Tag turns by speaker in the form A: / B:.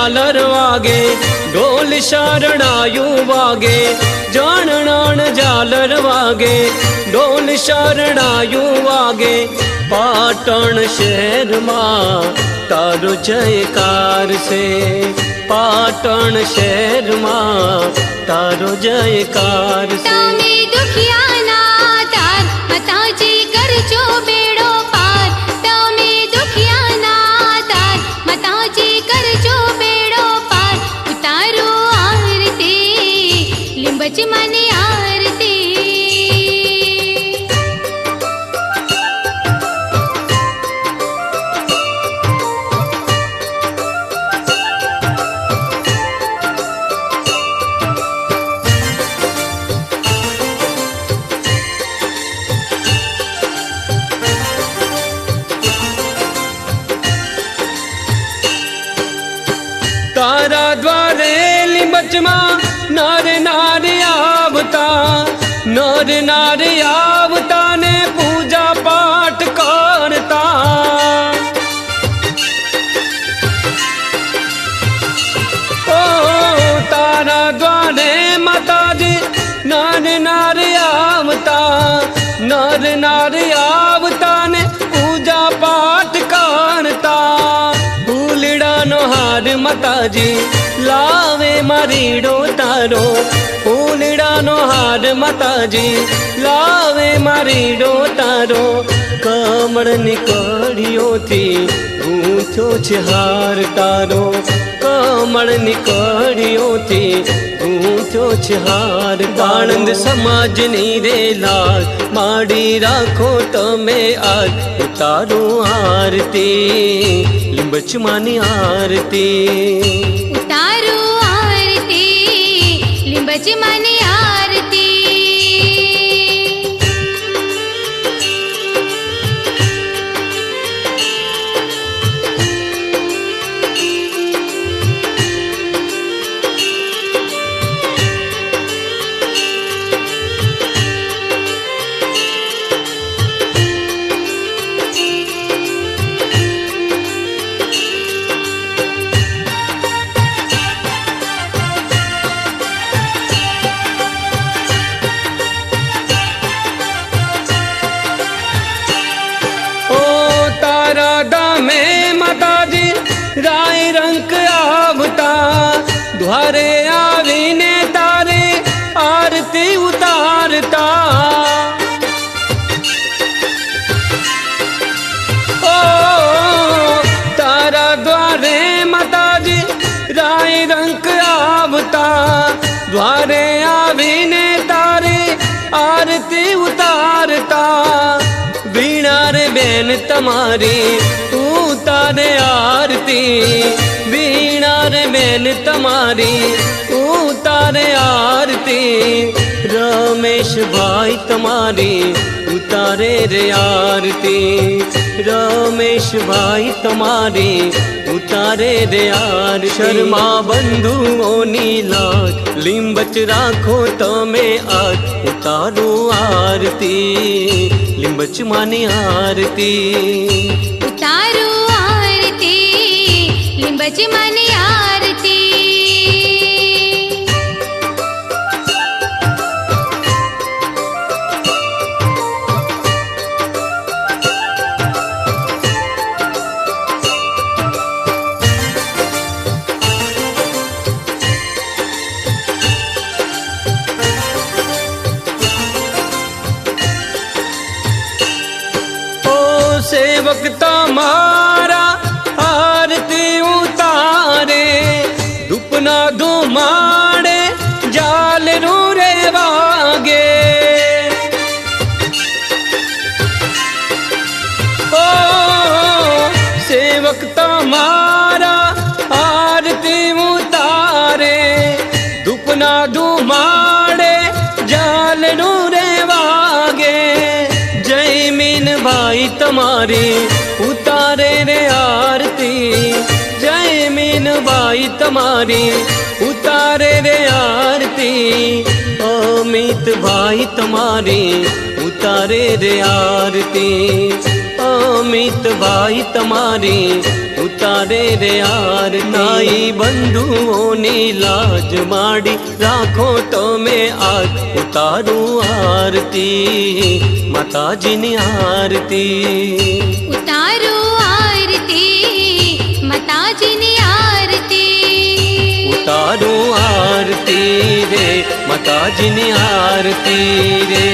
A: झालर वागे ढोल शरणायु वागे जाणण झालर वागे ढोल शरणायु वागे पाटण शहर मां तारो जयकार से पाटण शहर मां तारो जयकार से
B: તમે દુખિયાના તાર માતાજી કરજો બેડો પાર તમે દુખિયાના તાર માતાજી કરજો બેડો પાર ઉતારો આરતી લીંબચ મને આરતી
A: तारा द्वारे लिंबच मां नारे नारे आवता नारे नारे आवता ने पूजा पाठ करता ओ तारा द्वारे माता जी नारे नारे आवता नारे नारे आवता ने पूजा पाठ करता फूलड़ा नो हार माताजी लावे मारीडो तारो फूलड़ा नो हार माताजी लावे मारीडो तारो कमळ निकळियो थी गूंथो छे हार तारो कमळ निकळियो थी गूंथो छे हार आनंद समाज नी रे लाज माडी राखो तमे आज उतारो आरती लिंबच मानी आरती
B: ઉતારો આરતી લીંબચ મને આરતી
A: राय रंग आवता द्वारे आवीने तारे आरती उतारता ओ तारा द्वारे माताजी राय रंग आवता द्वारे आवीने तारे आरती उतारता वीणा रे बेन तमारी उतारे आरती वीणा रे बेन तमारी उतारे आरती रमेश भाई तमारी उतारे रे आरती रमेश भाई तमारी उतारे रे आरती शर्मा बंधुओनी लाज लिंबच राखो तमे आज उतारो आरती लिंबच मानी आरती
B: ઉતારો આરતી લીંબચ મને આરતી
A: सेवक तमारा आरती उतारे धूपना धुमाड़े जाल रे वागे ओ सेवक तमारा आरती उतारे धूपना धुमाड़े जाल रे वागे जय मीन भाई तमारी उतारे रे आरती जय मीन भाई तमारी उतारे रे आरती अमित भाई तमारी उतारे रे आरती અમિત ભાઈ તમારી ઉતારે રે આરતી બંધુઓની લાજ માડી રાખો તમે આજ ઉતારું આરતી માતાજીની આરતી
B: ઉતારો આરતી માતાજીની આરતી
A: ઉતારું આરતી રે માતાજીની આરતી રે